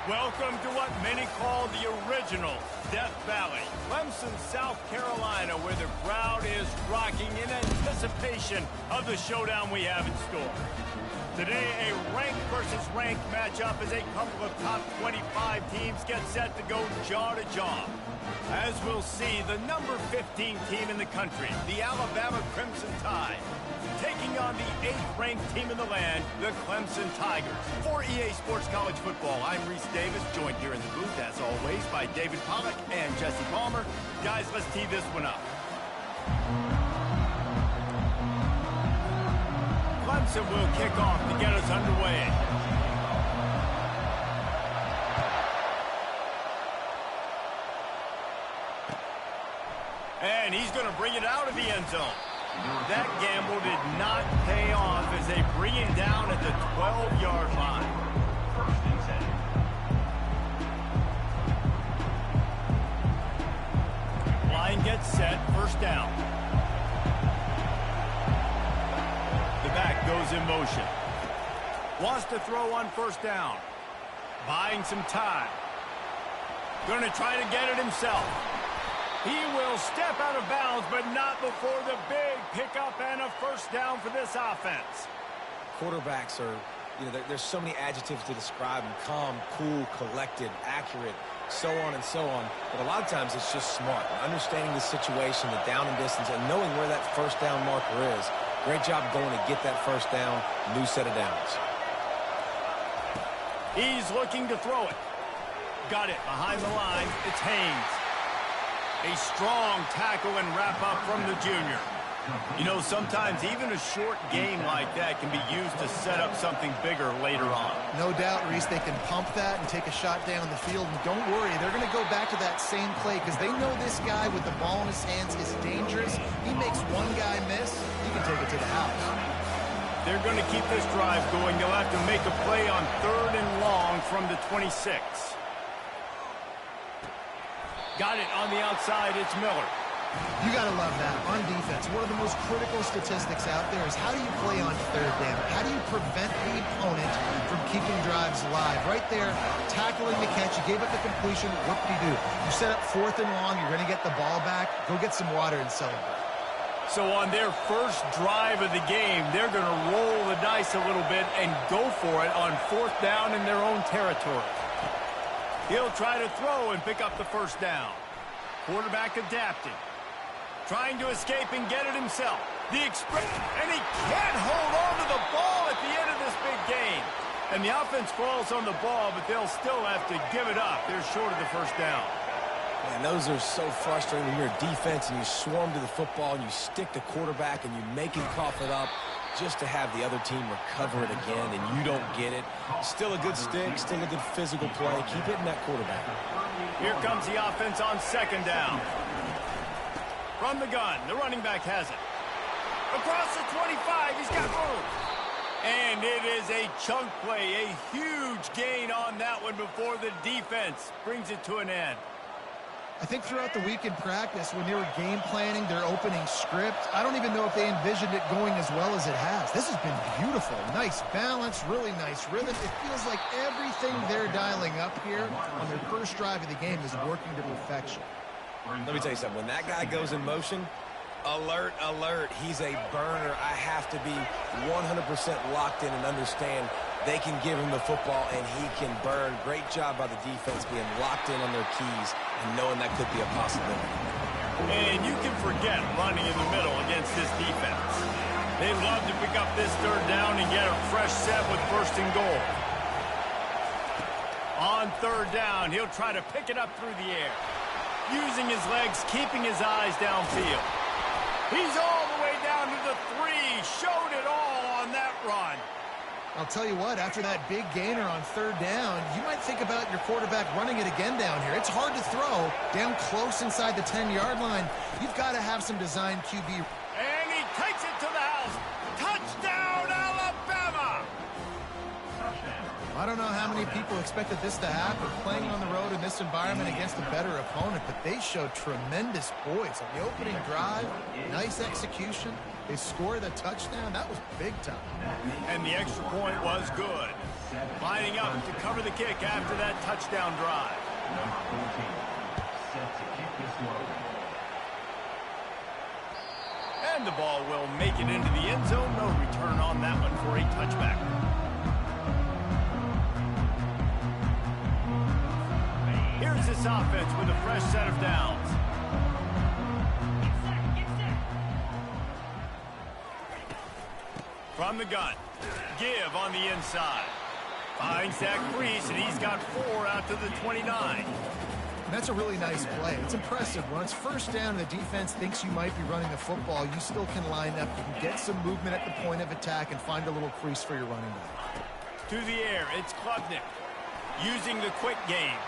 Welcome to what many call the original Death Valley, Clemson, South Carolina, where the crowd is rocking in anticipation of the showdown we have in store. Today, a ranked versus ranked matchup as a couple of top 25 teams get set to go jaw to jaw. As we'll see, the number 15 team in the country, the Alabama Crimson Tide, taking on the 8th ranked team in the land, the Clemson Tigers. For EA Sports College Football, I'm Reese Davis, joined here in the booth, as always, by David Pollack and Jesse Palmer. Guys, let's tee this one up. Clemson will kick off to get us underway. And he's going to bring it out of the end zone. That gamble did not pay off as they bring him down at the 12-yard line. Line gets set, first down. The back goes in motion. Wants to throw on first down. Buying some time. Going to try to get it himself. He will step out of bounds, but not before the big pickup and a first down for this offense. Quarterbacks are, there's so many adjectives to describe them. Calm, cool, collected, accurate, so on and so on. But a lot of times it's just smart. Understanding the situation, the down and distance, and knowing where that first down marker is. Great job going to get that first down, new set of downs. He's looking to throw it. Got it behind the line. It's Haynes. A strong tackle and wrap-up from the junior. You know, sometimes even a short game like that can be used to set up something bigger later on. No doubt, Reese, they can pump that and take a shot down the field. And don't worry, they're going to go back to that same play because they know this guy with the ball in his hands is dangerous. He makes one guy miss, he can take it to the house. They're going to keep this drive going. They'll have to make a play on 3rd and long from the 26. Got it on the outside. It's Miller. You got to love that. On defense, one of the most critical statistics out there is how do you play on 3rd down? How do you prevent the opponent from keeping drives alive? Right there, tackling the catch. You gave up the completion. What do? You set up 4th and long. You're going to get the ball back. Go get some water and celebrate. So on their first drive of the game, they're going to roll the dice a little bit and go for it on 4th down in their own territory. He'll try to throw and pick up the first down. Quarterback adapting. Trying to escape and get it himself. And he can't hold on to the ball at the end of this big game. And the offense falls on the ball, but they'll still have to give it up. They're short of the first down. Man, those are so frustrating when you're a defense and you swarm to the football and you stick the quarterback and you make him cough it up. Just to have the other team recover it again and you don't get it. Still a good stick, still a good physical play. Keep hitting that quarterback. Here comes the offense on 2nd down. From the gun, the running back has it. Across the 25, he's got room. And it is a chunk play, a huge gain on that one before the defense brings it to an end. I think throughout the week in practice, when they were game planning their opening script, I don't even know if they envisioned it going as well as it has. This has been beautiful. Nice balance, really nice rhythm. It feels like everything they're dialing up here on their first drive of the game is working to perfection. Let me tell you something. When that guy goes in motion, alert, alert. He's a burner. I have to be 100% locked in and understand they can give him the football and he can burn. Great job by the defense being locked in on their keys and knowing that could be a possibility. And you can forget running in the middle against this defense. They love to pick up this 3rd down and get a fresh set with 1st and goal. On 3rd down, he'll try to pick it up through the air. Using his legs, keeping his eyes downfield. He's all the way down to the 3. Showed it all on that run. I'll tell you what, after that big gainer on 3rd down, you might think about your quarterback running it again down here. It's hard to throw down close inside the 10-yard line. You've got to have some design QB. And he takes it to the house. Touchdown, Alabama! I don't know how many people expected this to happen, playing on the road in this environment against a better opponent, but they showed tremendous poise on the opening drive. Nice execution. They scored a touchdown. That was big time. And the extra point was good. Lining up to cover the kick after that touchdown drive. Number 14, set to kick this one. And the ball will make it into the end zone. No return on that one for a touchback. Here's this offense with a fresh set of downs. From the gun, give on the inside. Finds that crease, and he's got 4 out to the 29. That's a really nice play. It's impressive. When it's first down and the defense thinks you might be running the football, you still can line up. You can get some movement at the point of attack and find a little crease for your running back. To the air, it's Klubnik using the quick game.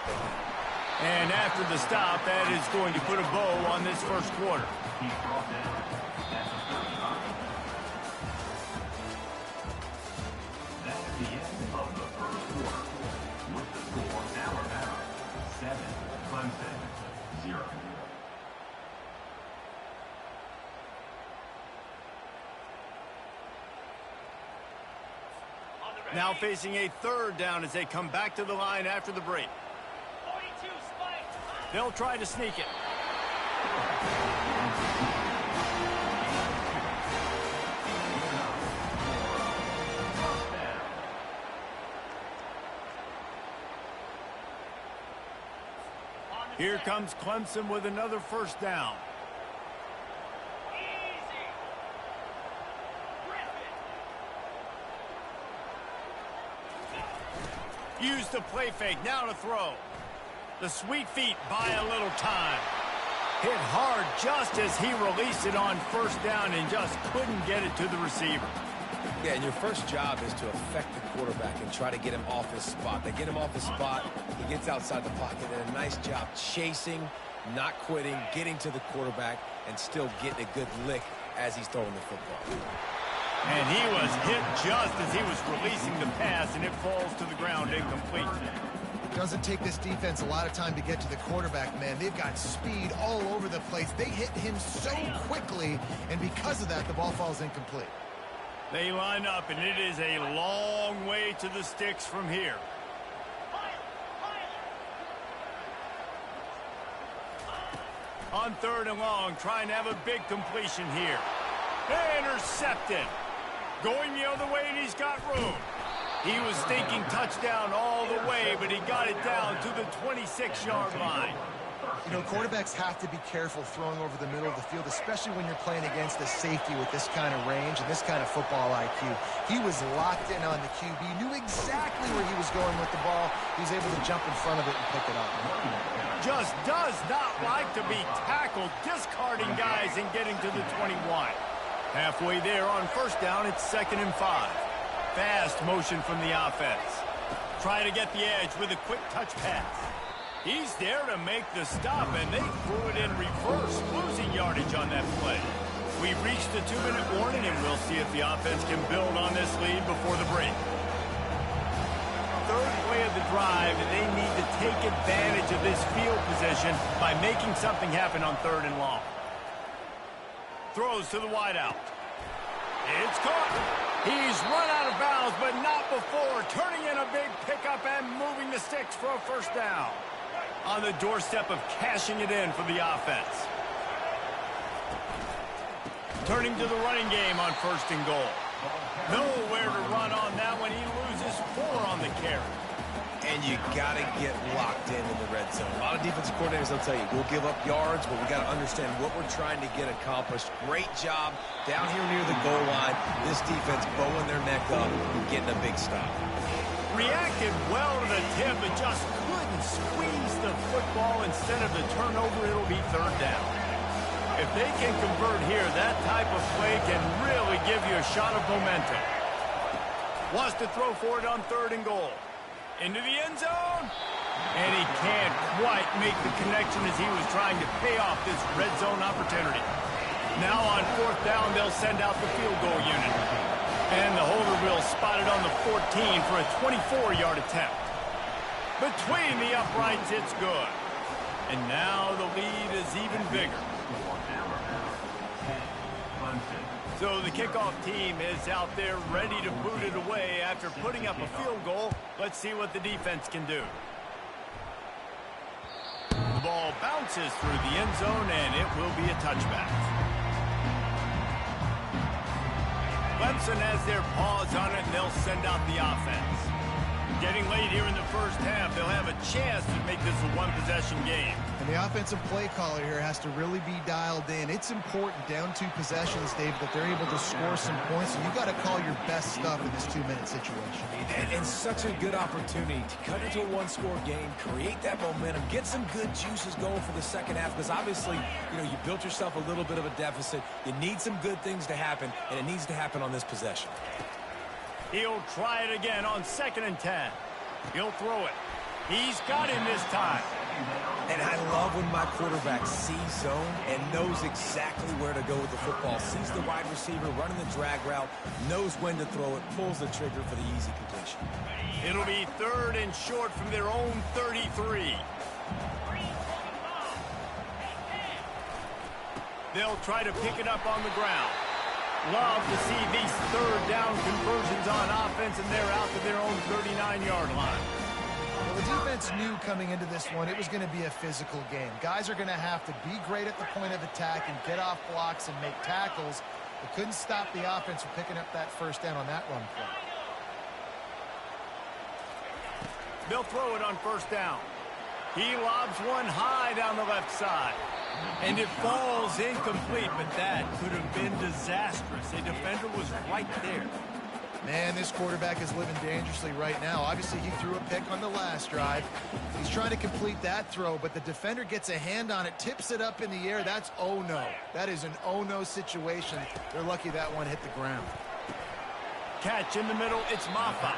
And after the stop, that is going to put a bow on this first quarter. He's brought down at the 39. That's the end of the first quarter. With the score, Alabama 7, Clemson 0. Now facing a third down as they come back to the line after the break. They'll try to sneak it. Here comes Clemson with another first down. Use the play fake, now to throw. The sweet feet buy a little time. Hit hard just as he released it on first down and just couldn't get it to the receiver. Yeah, and your first job is to affect the quarterback and try to get him off his spot. They get him off his spot, he gets outside the pocket, and a nice job chasing, not quitting, getting to the quarterback, and still getting a good lick as he's throwing the football. And he was hit just as he was releasing the pass, and it falls to the ground incomplete. Doesn't take this defense a lot of time to get to the quarterback, man. They've got speed all over the place. They hit him so quickly, and because of that, the ball falls incomplete. They line up, and it is a long way to the sticks from here. On third and long, trying to have a big completion here. Intercepted. Going the other way, and he's got room. He was thinking touchdown all the way, but he got it down to the 26-yard line. You know, quarterbacks have to be careful throwing over the middle of the field, especially when you're playing against a safety with this kind of range and this kind of football IQ. He was locked in on the QB, knew exactly where he was going with the ball. He was able to jump in front of it and pick it up. Just does not like to be tackled, discarding guys and getting to the 21. Halfway there on first down, it's 2nd and 5. Fast motion from the offense. Try to get the edge with a quick touch pass. He's there to make the stop, and they threw it in reverse, losing yardage on that play. We've reached the 2-minute warning, and we'll see if the offense can build on this lead before the break. Third play of the drive, and they need to take advantage of this field position by making something happen on 3rd and long. Throws to the wideout. It's caught. He's run out of bounds, but not before turning in a big pickup and moving the sticks for a first down. On the doorstep of cashing it in for the offense. Turning to the running game on 1st and goal. Nowhere to run on that one. He loses 4 on the carry. And you got to get locked in the red zone. A lot of defensive coordinators will tell you, we'll give up yards, but we got to understand what we're trying to get accomplished. Great job down here near the goal line. This defense bowing their neck up and getting a big stop. Reacted well to the tip, but just couldn't squeeze the football. Instead of the turnover, it'll be 3rd down. If they can convert here, that type of play can really give you a shot of momentum. Wants to throw for it on 3rd and goal. Into the end zone. And he can't quite make the connection as he was trying to pay off this red zone opportunity. Now on 4th down, they'll send out the field goal unit. And the holder will spot it on the 14 for a 24-yard attempt. Between the uprights, it's good. And now the lead is even bigger. So the kickoff team is out there ready to boot it away after putting up a field goal. Let's see what the defense can do. The ball bounces through the end zone, and it will be a touchback. Clemson has their paws on it, and they'll send out the offense. Getting late here in the first half, they'll have a chance to make this a one-possession game. And the offensive play caller here has to really be dialed in. It's important down 2 possessions, Dave, that they're able to score some points. So you got to call your best stuff in this 2-minute situation. And such a good opportunity to cut into a one-score game, create that momentum, get some good juices going for the second half, because obviously, you built yourself a little bit of a deficit. You need some good things to happen, and it needs to happen on this possession. He'll try it again on 2nd and 10. He'll throw it. He's got him this time. And I love when my quarterback sees zone and knows exactly where to go with the football. Sees the wide receiver running the drag route, knows when to throw it, pulls the trigger for the easy completion. It'll be 3rd and short from their own 33. They'll try to pick it up on the ground. Love to see these 3rd down conversions on offense, and they're out to their own 39-yard line. Well, the defense knew coming into this one it was going to be a physical game. Guys are going to have to be great at the point of attack and get off blocks and make tackles. They couldn't stop the offense from picking up that 1st down on that run play. They'll throw it on 1st down. He lobs one high down the left side. And it falls incomplete, but that could have been disastrous. A defender was right there. Man, this quarterback is living dangerously right now. Obviously, he threw a pick on the last drive. He's trying to complete that throw, but the defender gets a hand on it, tips it up in the air. That's oh-no. That is an oh-no situation. They're lucky that one hit the ground. Catch in the middle, it's Maffa.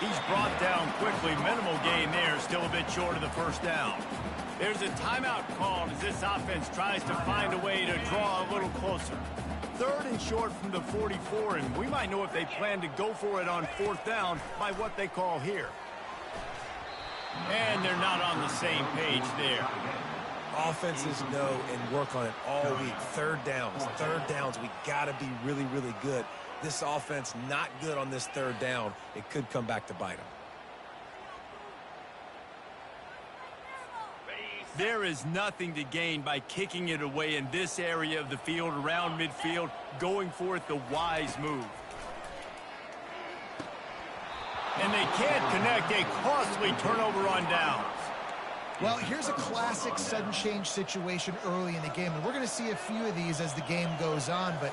He's brought down quickly. Minimal gain there, still a bit short of the 1st down. There's a timeout called as this offense tries to find a way to draw a little closer. 3rd and short from the 44, and we might know if they plan to go for it on 4th down by what they call here. And they're not on the same page there. Offenses know and work on it all week. 3rd downs, we got to be really, really good. This offense not good on this 3rd down. It could come back to bite them. There is nothing to gain by kicking it away in this area of the field around midfield, going for it the wise move. And they can't connect a costly turnover on downs. Well, here's a classic sudden change situation early in the game, and we're going to see a few of these as the game goes on, but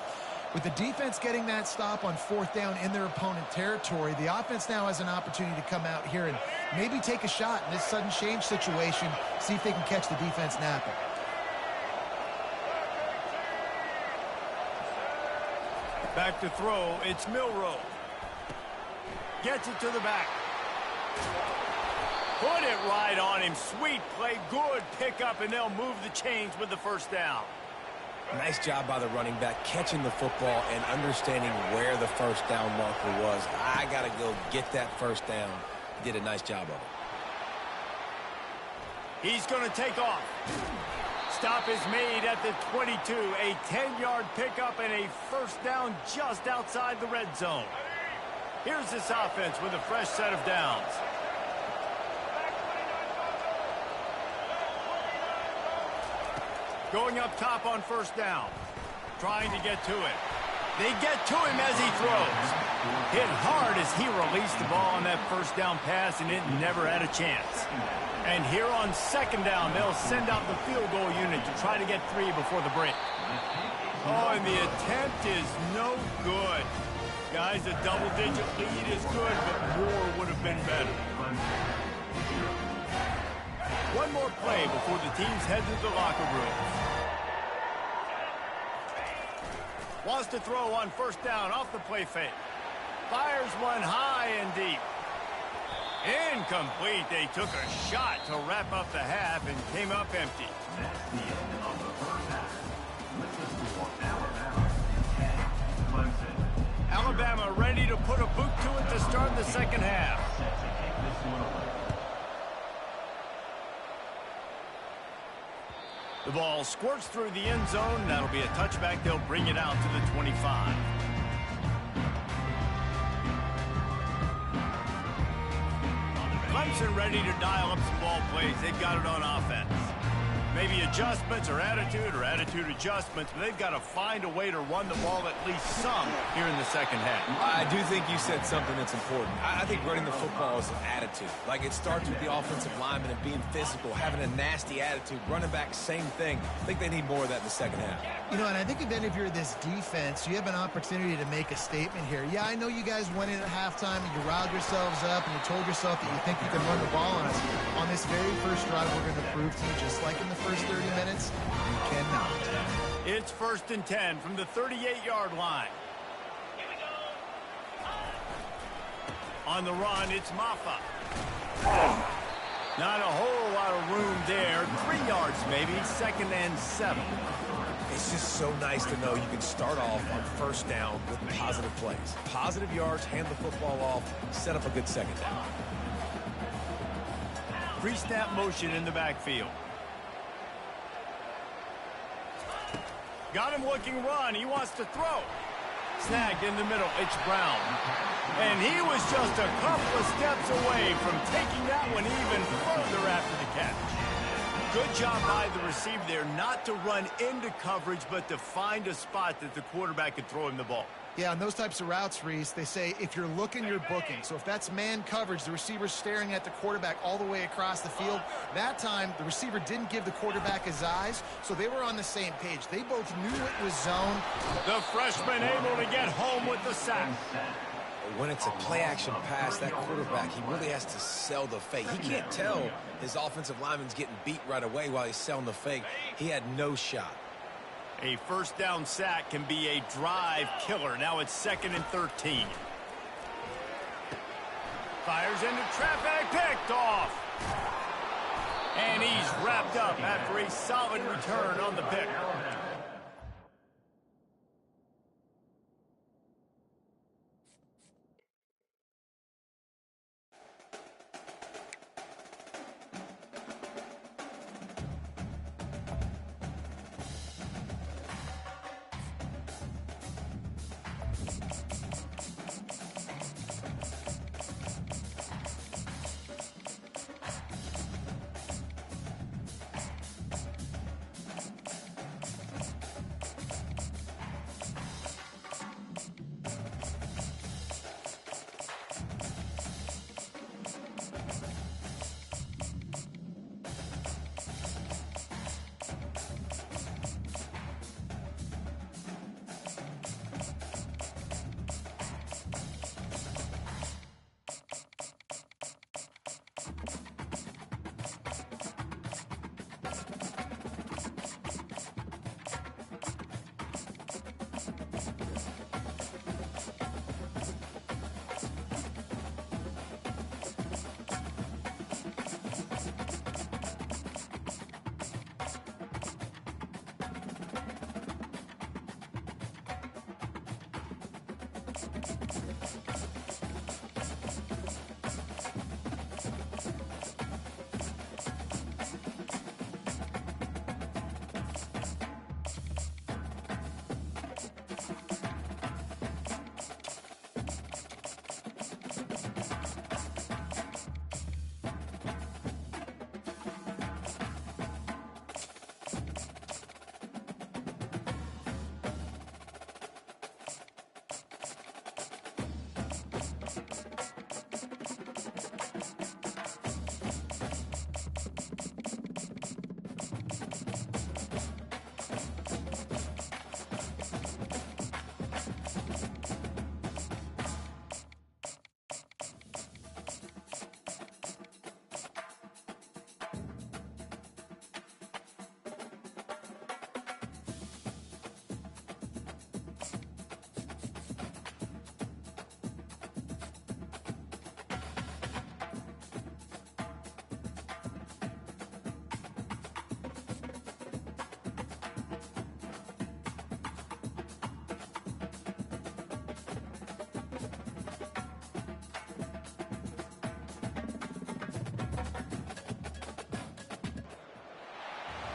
with the defense getting that stop on 4th down in their opponent territory, the offense now has an opportunity to come out here and maybe take a shot in this sudden change situation, see if they can catch the defense napping. Back to throw, it's Milroe. Gets it to the back. Put it right on him. Sweet play, good pickup, and they'll move the chains with the 1st down. Nice job by the running back, catching the football and understanding where the 1st down marker was. I got to go get that 1st down. He did a nice job of it. He's going to take off. Stop is made at the 22. A 10-yard pickup and a 1st down just outside the red zone. Here's this offense with a fresh set of downs. Going up top on 1st down. Trying to get to it. They get to him as he throws. Hit hard as he released the ball on that 1st down pass, and it never had a chance. And here on 2nd down, they'll send out the field goal unit to try to get 3 before the break. Oh, and the attempt is no good. Guys, a double-digit lead is good, but more would have been better. One more play before the teams head to the locker rooms. Wants to throw on 1st down off the play fake. Fires one high and deep. Incomplete. They took a shot to wrap up the half and came up empty. That's the end of the first half. With the score, Alabama 10, Clemson. Alabama ready to put a boot to it to start the second half. Set to take this one away. The ball squirts through the end zone. That'll be a touchback. They'll bring it out to the 25. Clemson ready to dial up some ball plays. They've got it on offense. Maybe adjustments or attitude adjustments, but they've got to find a way to run the ball at least some here in the second half. I do think you said something that's important. I think running the football is an attitude. Like, it starts with the offensive lineman and being physical, having a nasty attitude. Running back, same thing. I think they need more of that in the second half. You know, and I think if you're this defense, you have an opportunity to make a statement here. Yeah, I know you guys went in at halftime and you riled yourselves up and you told yourself that you think you can run the ball on us. On this very first drive, we're going to prove to you, just like in the first 30 minutes, you cannot. It's 1st and 10 from the 38-yard line. On the run, it's Maffa. Not a whole lot of room there. 3 yards maybe, 2nd and 7. It's just so nice to know you can start off on first down with positive plays. Positive yards, hand the football off, set up a good second down. Pre-snap motion in the backfield. Got him looking run. He wants to throw. Snagged in the middle. It's Brown. And he was just a couple of steps away from taking that one even further after the catch. Good job by the receiver there not to run into coverage, but to find a spot that the quarterback could throw him the ball. Yeah, on those types of routes, Reese, they say if you're looking, you're booking. So if that's man coverage, the receiver's staring at the quarterback all the way across the field. That time, the receiver didn't give the quarterback his eyes, so they were on the same page. They both knew it was zone. The freshman able to get home with the sack. When it's a play-action pass, that quarterback, he really has to sell the fake. He can't tell his offensive lineman's getting beat right away while he's selling the fake. He had no shot. A first down sack can be a drive killer. Now it's 2nd and 13. Fires into traffic, picked off. And he's wrapped up after a solid return on the pick.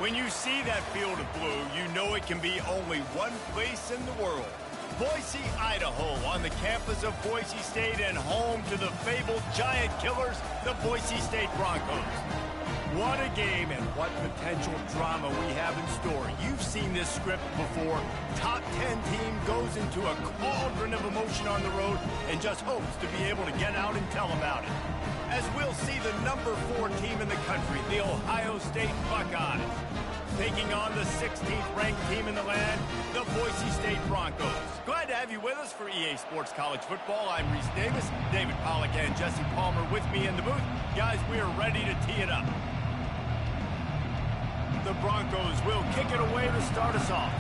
When you see that field of blue, you know it can be only one place in the world. Boise, Idaho, on the campus of Boise State and home to the fabled giant killers, the Boise State Broncos. What a game and what potential drama we have in store. You've seen this script before. Top 10 team goes into a cauldron of emotion on the road and just hopes to be able to get out and tell about it. As we'll see the number 4 team in the country, the Ohio State Buckeyes, taking on the 16th ranked team in the land, the Boise State Broncos. Glad to have you with us for EA Sports College Football. I'm Reese Davis, David Pollack and Jesse Palmer with me in the booth. Guys, we are ready to tee it up. The Broncos will kick it away to start us off.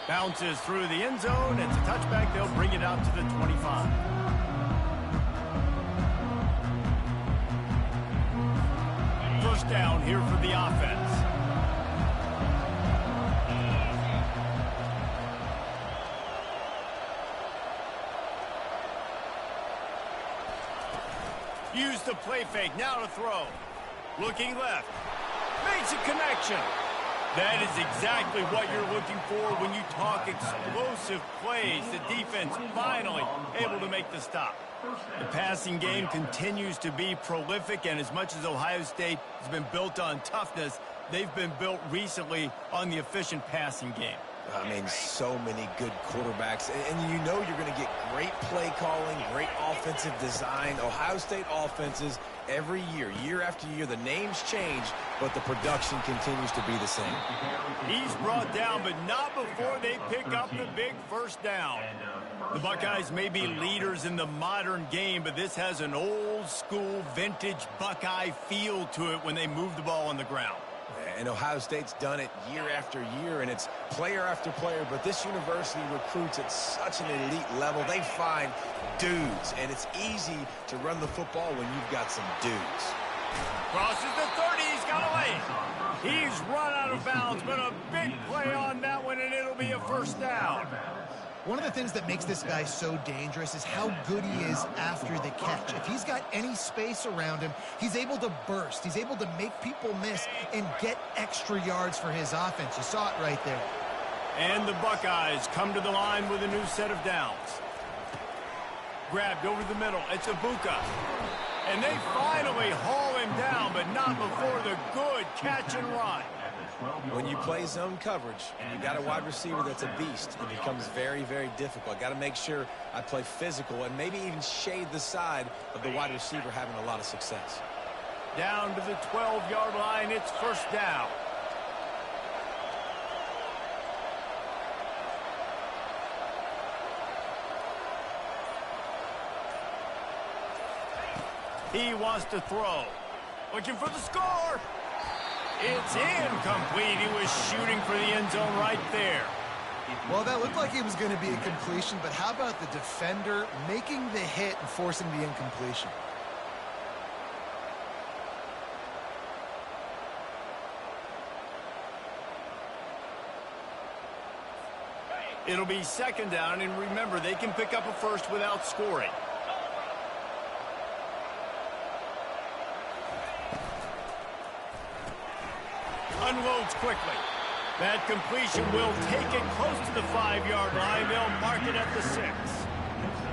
Bounces through the end zone. It's a touchback. They'll bring it out to the 25. First down here for the offense. Use the play fake, now to throw. Looking left. Makes a connection. That is exactly what you're looking for when you talk explosive plays. The defense finally able to make the stop. The passing game continues to be prolific, and as much as Ohio State has been built on toughness, they've been built recently on the efficient passing game. I mean, so many good quarterbacks, and you know you're going to get great play calling, great offensive design. Ohio State offenses every year, year after year, the names change, but the production continues to be the same. He's brought down, but not before they pick up the big first down. The Buckeyes may be leaders in the modern game, but this has an old-school, vintage Buckeye feel to it when they move the ball on the ground. And Ohio State's done it year after year, and it's player after player. But this university recruits at such an elite level. They find dudes, and it's easy to run the football when you've got some dudes. Crosses the 30. He's got away. He's run out of bounds, but a big play on that one, and it'll be a first down. One of the things that makes this guy so dangerous is how good he is after the catch. If he's got any space around him, he's able to burst. He's able to make people miss and get extra yards for his offense. You saw it right there. And the Buckeyes come to the line with a new set of downs. Grabbed over the middle. It's Ibuka. And they finally haul him down, but not before the good catch and run. When you play zone coverage and you got a wide receiver that's a beast, it becomes very, very difficult. I got to make sure I play physical and maybe even shade the side of the wide receiver having a lot of success. Down to the 12-yard line, it's first down. He wants to throw. Looking for the score. It's incomplete. He was shooting for the end zone right there. Well, that looked like it was going to be a completion, but how about the defender making the hit and forcing the incompletion? It'll be second down, and remember, they can pick up a first without scoring. Unloads quickly. That completion will take it close to the 5-yard line. They'll mark it at the 6.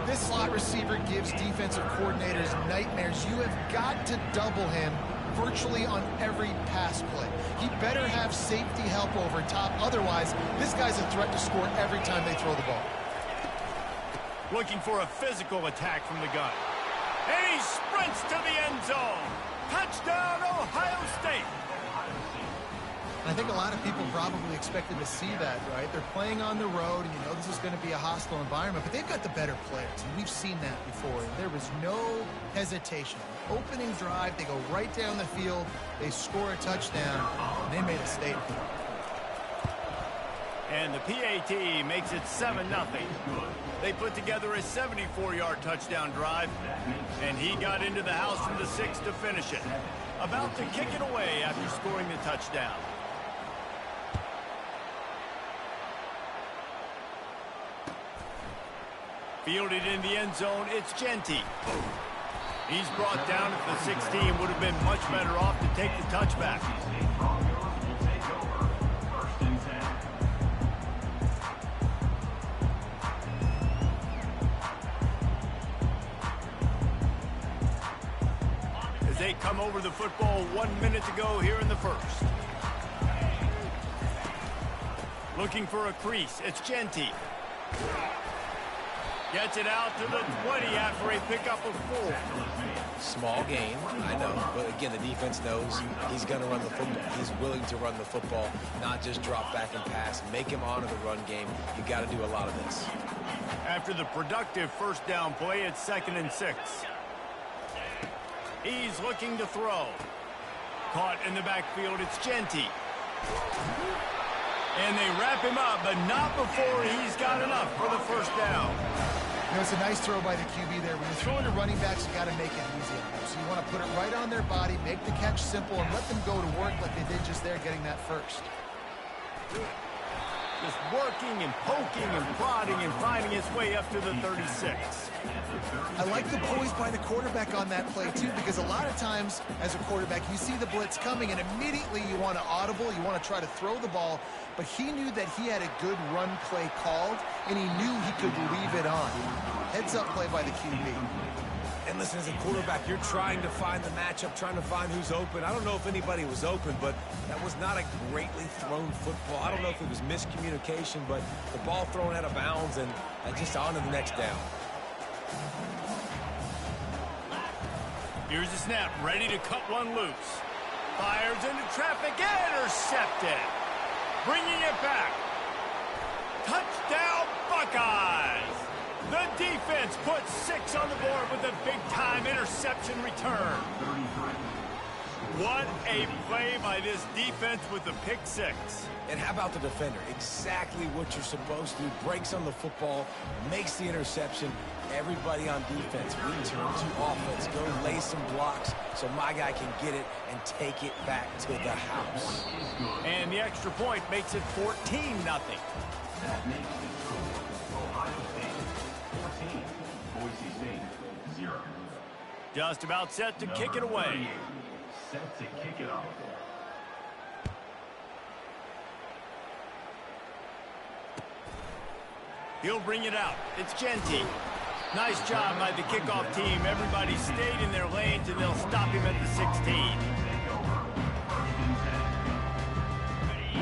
This slot receiver gives defensive coordinators nightmares. You have got to double him virtually on every pass play. He better have safety help over top. Otherwise, this guy's a threat to score every time they throw the ball. Looking for a physical attack from the gun. And he sprints to the end zone. Touchdown, Ohio State. I think a lot of people probably expected to see that, right? They're playing on the road, and you know this is going to be a hostile environment, but they've got the better players, and we've seen that before. And there was no hesitation. Opening drive, they go right down the field, they score a touchdown, and they made a statement. And the PAT makes it 7-0. They put together a 74-yard touchdown drive, and he got into the house from the 6 to finish it. About to kick it away after scoring the touchdown. Fielded in the end zone, it's Genty. He's brought down at the 16. Would have been much better off to take the touchback. As they come over the football, 1 minute to go here in the first. Looking for a crease. It's Genty. Gets it out to the 20 after a pickup of 4. Small game, I know, but again, the defense knows he's going to run the football. He's willing to run the football, not just drop back and pass. Make him honor the run game. You got to do a lot of this. After the productive first down play, it's 2nd and 6. He's looking to throw. Caught in the backfield, it's Genty. And they wrap him up, but not before he's got enough for the first down. You know, it's a nice throw by the QB there. When you're throwing to running backs, you got to make it easy on them. So you want to put it right on their body, make the catch simple, and let them go to work like they did just there, getting that first. Just working and poking and prodding and finding his way up to the 36. I like the poise by the quarterback on that play, too, because a lot of times, as a quarterback, you see the blitz coming, and immediately you want to audible, you want to try to throw the ball, but he knew that he had a good run play called, and he knew he could leave it on. Heads-up play by the QB. And listen, as a quarterback, you're trying to find the matchup, trying to find who's open. I don't know if anybody was open, but that was not a greatly thrown football. I don't know if it was miscommunication, but the ball thrown out of bounds and just on to the next down. Here's the snap, ready to cut one loose. Fires into traffic, intercepted. Bringing it back. Touchdown, Buckeyes! The defense puts 6 on the board with a big-time interception return. What a play by this defense with the pick 6. And how about the defender? Exactly what you're supposed to do. Breaks on the football, makes the interception. Everybody on defense return to offense. Go lay some blocks so my guy can get it and take it back to the house. And the extra point makes it 14-0. That makes it Ohio State 14, Boise State 0. Just about set to kick it away. Set to kick it off. He'll bring it out. It's Genty. Nice job by the kickoff team. Everybody stayed in their lanes, and they'll stop him at the 16.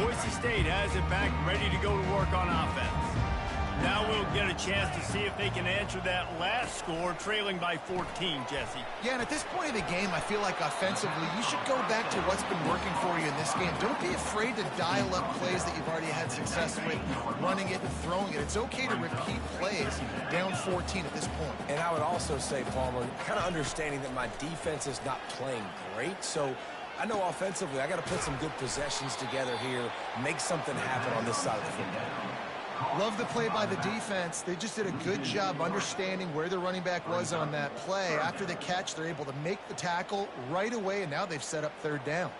Boise State has it back, ready to go to work on offense. Now we'll get a chance to see if they can answer that last score, trailing by 14, Jesse. Yeah, and at this point of the game, I feel like offensively, you should go back to what's been working for you in this game. Don't be afraid to dial up plays that you've already had success with, running it and throwing it. It's okay to repeat plays down 14 at this point. And I would also say, Palmer, kind of understanding that my defense is not playing great, so I know offensively I got to put some good possessions together here, make something happen on this side of the football. Love the play by the defense. They just did a good job understanding where the running back was on that play. After the catch, they're able to make the tackle right away, and now they've set up 3rd down.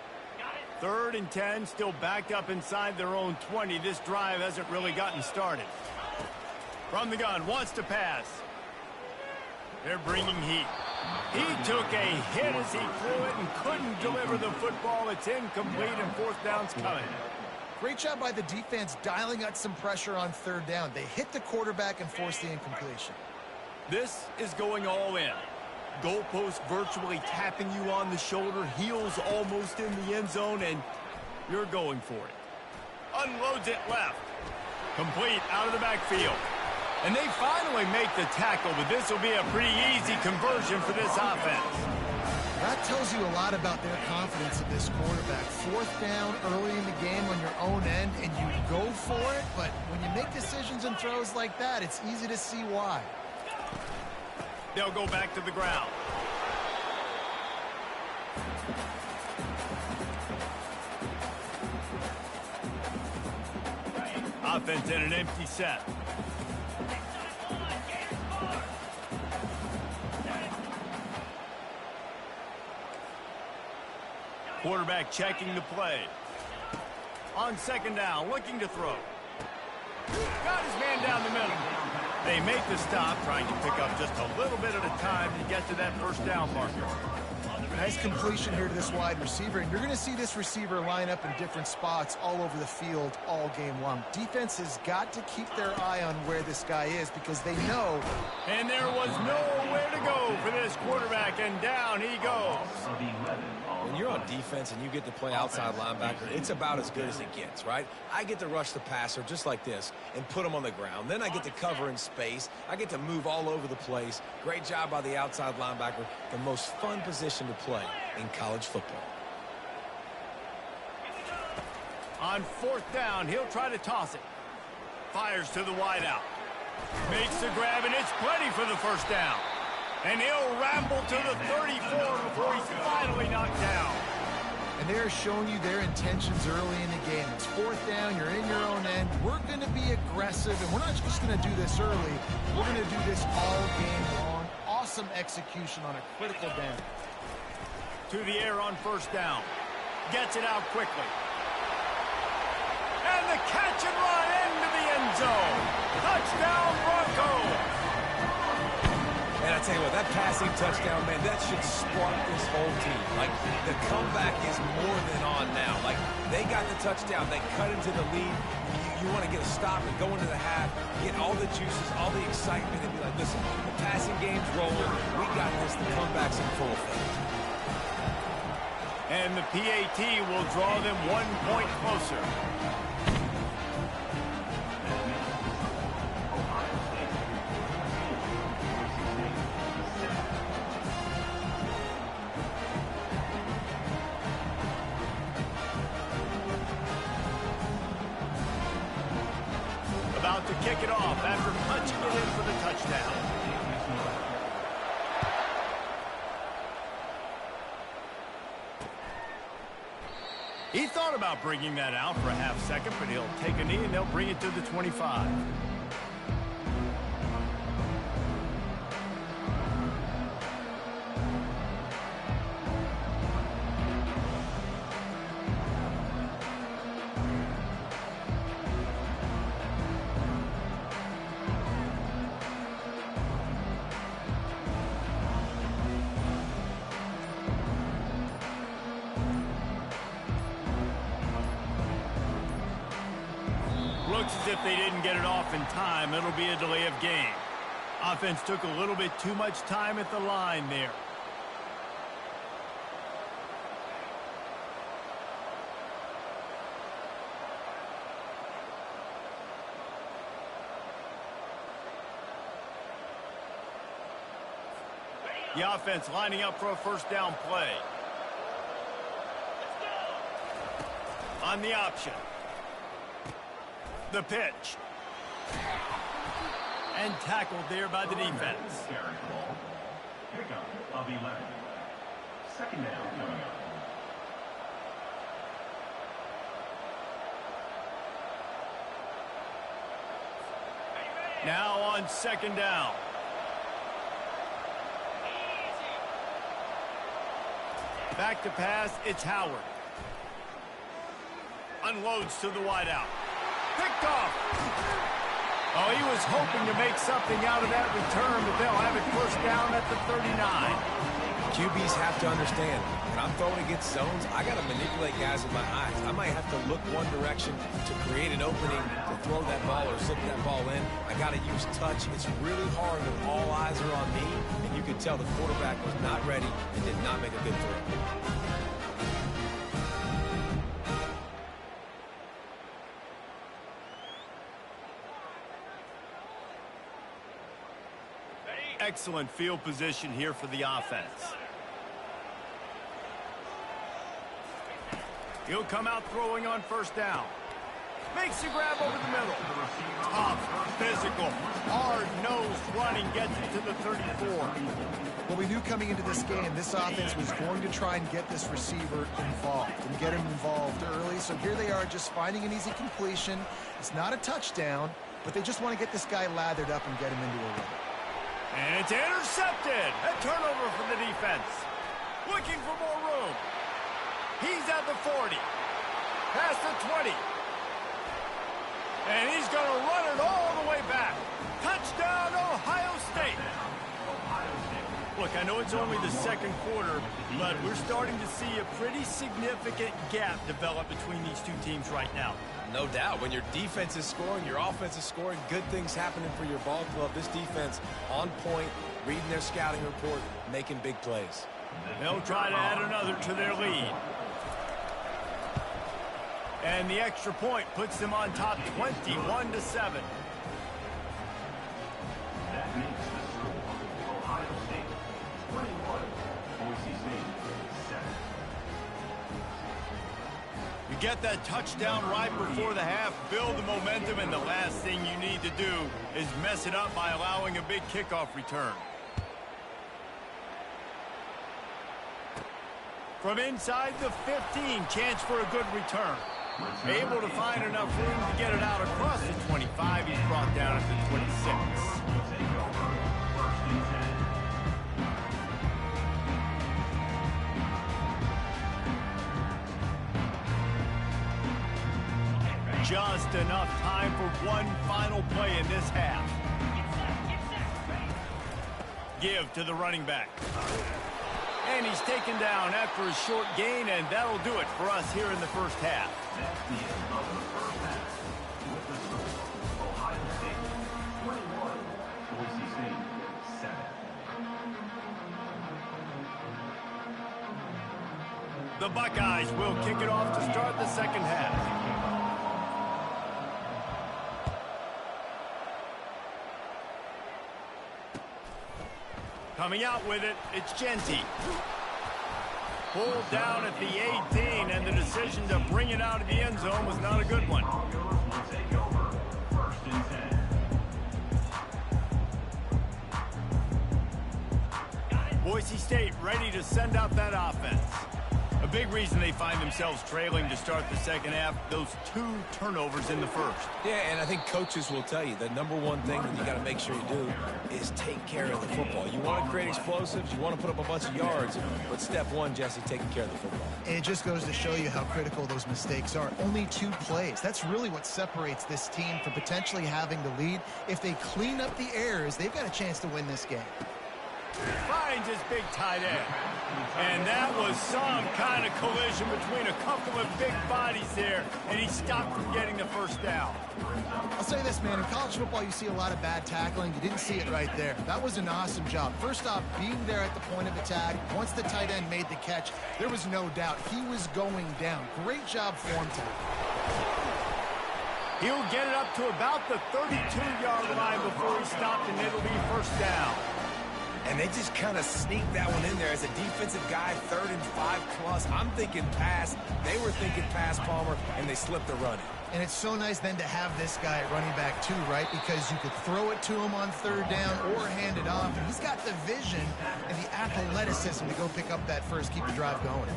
3rd and 10, still backed up inside their own 20. This drive hasn't really gotten started. From the gun, wants to pass. They're bringing heat. He took a hit as he threw it and couldn't deliver the football. It's incomplete, and 4th down's coming. Great job by the defense dialing out some pressure on 3rd down. They hit the quarterback and forced the incompletion. This is going all in. Goalpost virtually tapping you on the shoulder, heels almost in the end zone, and you're going for it. Unloads it left. Complete out of the backfield. And they finally make the tackle, but this will be a pretty easy conversion for this offense. That tells you a lot about their confidence in this quarterback. 4th down early in the game on your own end, and you go for it, but when you make decisions and throws like that, it's easy to see why. They'll go back to the ground. Offense in an empty set. Quarterback checking the play. On 2nd down, looking to throw. Got his man down the middle. They They make the stop, trying to pick up just a little bit at a time to get to that first down marker. Nice completion here to this wide receiver, and you're going to see this receiver line up in different spots all over the field all game long. Defense has got to keep their eye on where this guy is because they know. And there was nowhere to go for this quarterback, and down he goes. When you're on defense and you get to play outside linebacker, it's about as good as it gets, right? I get to rush the passer just like this and put him on the ground. Then I get to cover in space. I get to move all over the place. Great job by the outside linebacker. The most fun position to play in college football. On fourth down, he'll try to toss it. Fires to the wideout. Makes the grab, and it's plenty for the first down. And he'll ramble to the 34 before he's finally knocked down. And they're showing you their intentions early in the game. It's fourth down, you're in your own end. We're going to be aggressive, and we're not just going to do this early. We're going to do this all game long. Awesome execution on a critical down. To the air on first down. Gets it out quickly. And the catch and run into the end zone. Touchdown, Broncos. And I tell you what, that passing touchdown, man, that should spark this whole team. Like, the comeback is more than on now. Like, they got the touchdown. They cut into the lead. You want to get a stop and go into the half, get all the juices, all the excitement, and be like, listen, the passing game's rolling. We got this. The comeback's in full effect. And the PAT will draw them 1 point closer. About to kick it off after punching it in for the touchdown. He thought about bringing that out for a half second, but he'll take a knee and they'll bring it to the 25. Looks as if they didn't get it off in time. It'll be a delay of game. Offense took a little bit too much time at the line there. The offense lining up for a first down play. On the option. The pitch. And tackled there by the defense. Pickup of 11. Second down coming up. Now on second down. Back to pass, it's Howard. Unloads to the wideout. Picked off. Oh, he was hoping to make something out of that return, but they'll have it first down at the 39. QBs have to understand, when I'm throwing against zones, I got to manipulate guys with my eyes. I might have to look one direction to create an opening to throw that ball or slip that ball in. I got to use touch. It's really hard when all eyes are on me, and you could tell the quarterback was not ready and did not make a good throw. Excellent field position here for the offense. He'll come out throwing on first down. Makes the grab over the middle. Tough, physical, hard-nosed running gets it to the 34. Well, we knew coming into this game, this offense was going to try and get this receiver involved and get him involved early. So here they are just finding an easy completion. It's not a touchdown, but they just want to get this guy lathered up and get him into a rhythm. And it's intercepted. A turnover for the defense. Looking for more room. He's at the 40. Past the 20. And he's going to run it all the way back. Touchdown, Look, I know it's only the second quarter, but we're starting to see a pretty significant gap develop between these two teams right now. No doubt. When your defense is scoring, your offense is scoring, good things happening for your ball club. This defense on point, reading their scouting report, making big plays. They'll try to add another to their lead. And the extra point puts them on top 21-7. That makes the score Ohio State 21, Boise State 7. You get that touchdown right before the half, build the momentum, and the last thing you need to do is mess it up by allowing a big kickoff return. From inside the 15, chance for a good return. Able to find enough room to get it out across the 25. He's brought down at the 26. Just enough time for one final play in this half. Give to the running back. And he's taken down after a short gain, and that'll do it for us here in the first half. That's the end of the first half. With the score, Ohio State 21, Boise State 7. The Buckeyes will kick it off to start the second half. Coming out with it, it's Genty. Pulled down at the 18, and the decision to bring it out of the end zone was not a good one. First and 10. Boise State ready to send out that offense. A big reason they find themselves trailing to start the second half, those 2 turnovers in the first. Yeah, and I think coaches will tell you the number one thing that you got to make sure you do is take care of the football. You want to create explosives, you want to put up a bunch of yards, but step one, Jesse, taking care of the football. And it just goes to show you how critical those mistakes are. Only 2 plays. That's really what separates this team from potentially having the lead. If they clean up the errors, they've got a chance to win this game. Finds his big tight end. And that was some kind of collision between a couple of big bodies there, and he stopped from getting the first down. I'll say this, man. In college football, you see a lot of bad tackling. You didn't see it right there. That was an awesome job. First off, being there at the point of attack. Once the tight end made the catch, there was no doubt he was going down. Great job for him today. He'll get it up to about the 32-yard line before he stopped, and it'll be first down. And they just kind of sneaked that one in there as a defensive guy, 3rd and 5+. I'm thinking pass. They were thinking pass, Palmer, and they slipped the run in. And it's so nice then to have this guy at running back too, right? Because you could throw it to him on 3rd down or hand it off. And he's got the vision and the athleticism to go pick up that first, keep the drive going.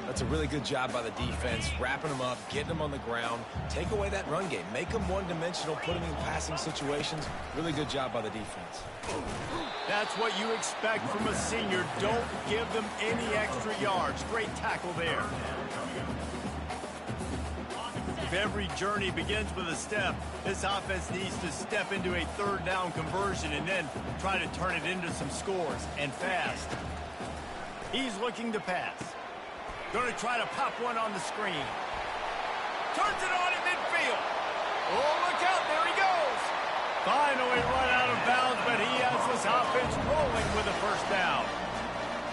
That's a really good job by the defense, wrapping them up, getting them on the ground, take away that run game, make them one-dimensional, put them in passing situations. Really good job by the defense. That's what you expect from a senior. Don't give them any extra yards. Great tackle there. If every journey begins with a step, this offense needs to step into a 3rd down conversion and then try to turn it into some scores, and fast. He's looking to pass. Going to try to pop one on the screen. Turns it on at midfield. Oh, look out, there he goes. Finally run out of bounds, but he has this offense rolling with a first down.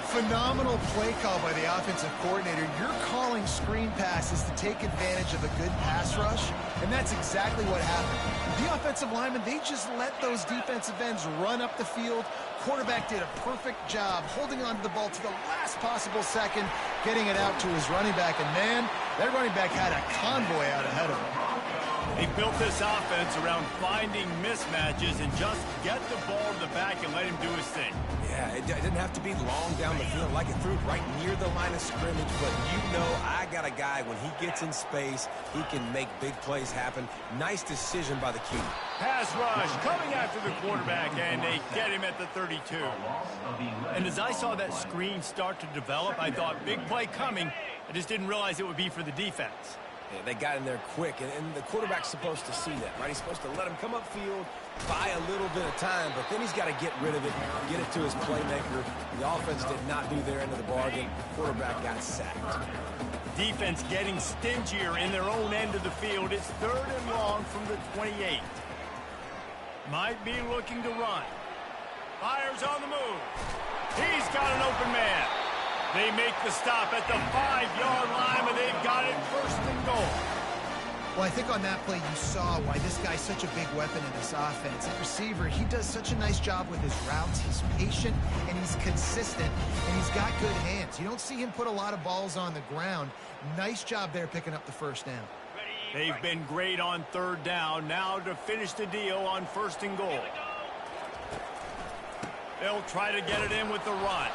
Phenomenal play call by the offensive coordinator. You're calling screen passes to take advantage of a good pass rush, and that's exactly what happened. The offensive linemen, they just let those defensive ends run up the field. Quarterback did a perfect job holding on to the ball to the last possible second, getting it out to his running back, and man, that running back had a convoy out ahead of him. They built this offense around finding mismatches and just get the ball to the back and let him do his thing. Yeah, it didn't have to be long down the field like it threw it right near the line of scrimmage, but you know I got a guy, when he gets in space, he can make big plays happen. Nice decision by the QB. Pass rush coming after the quarterback, and they get him at the 32. And as I saw that screen start to develop, I thought big play coming. I just didn't realize it would be for the defense. Yeah, they got in there quick, and the quarterback's supposed to see that, right? He's supposed to let him come upfield, buy a little bit of time, but then he's got to get rid of it, get it to his playmaker. The offense did not do their end of the bargain. Quarterback got sacked. Defense getting stingier in their own end of the field. It's 3rd and long from the 28. Might be looking to run. Fires on the move. He's got an open man. They make the stop at the 5-yard line, but they've got it 1st and goal. Well, I think on that play you saw why this guy's such a big weapon in this offense. At receiver, he does such a nice job with his routes. He's patient, and he's consistent, and he's got good hands. You don't see him put a lot of balls on the ground. Nice job there picking up the 1st down. They've been great on 3rd down. Now to finish the deal on 1st and goal. They'll try to get it in with the run.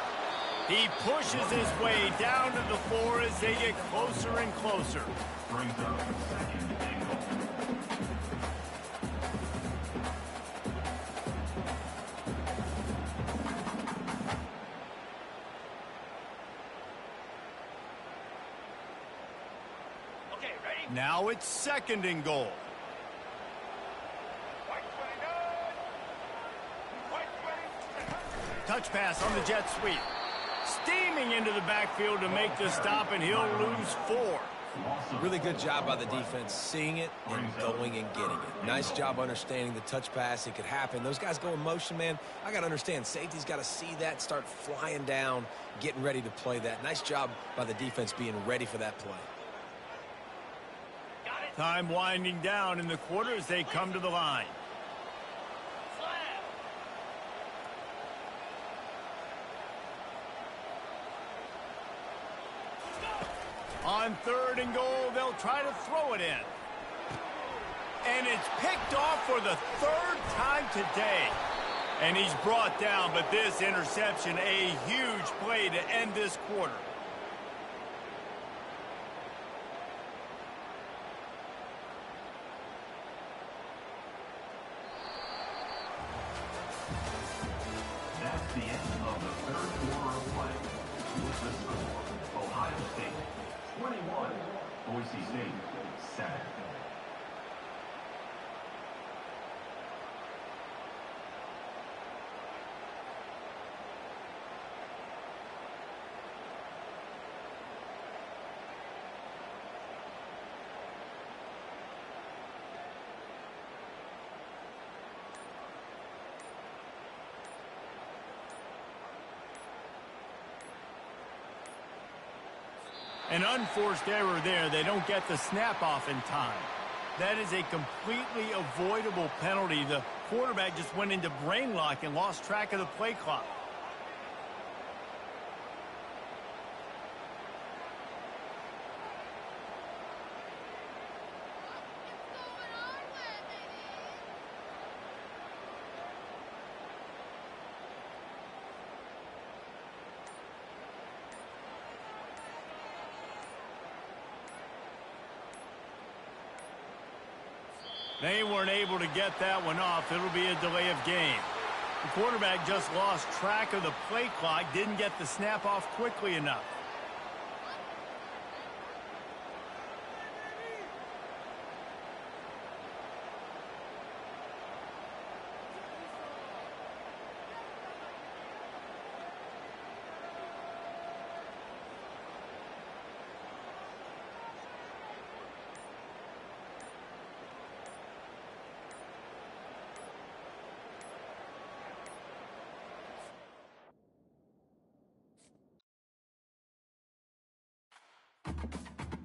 He pushes his way down to the floor as they get closer and closer. Brings up 2nd and goal. Okay, ready? Now it's 2nd and goal. Touch pass on the jet sweep. Steaming into the backfield to make the stop, and he'll lose 4. Really good job by the defense, seeing it and going and getting it. Nice job understanding the touch pass. It could happen. Those guys go in motion, man. I got to understand, safety's got to see that, start flying down, getting ready to play that. Nice job by the defense being ready for that play. Time winding down in the quarter as they come to the line. On 3rd and goal, they'll try to throw it in. And it's picked off for the 3rd time today. And he's brought down, but this interception, a huge play to end this quarter. That's the end of the 3rd quarter of play. With the score, Ohio State 21, Boise State 7. An unforced error there. They don't get the snap off in time. That is a completely avoidable penalty. The quarterback just went into brain lock and lost track of the play clock. They weren't able to get that one off. It'll be a delay of game. The quarterback just lost track of the play clock, didn't get the snap off quickly enough.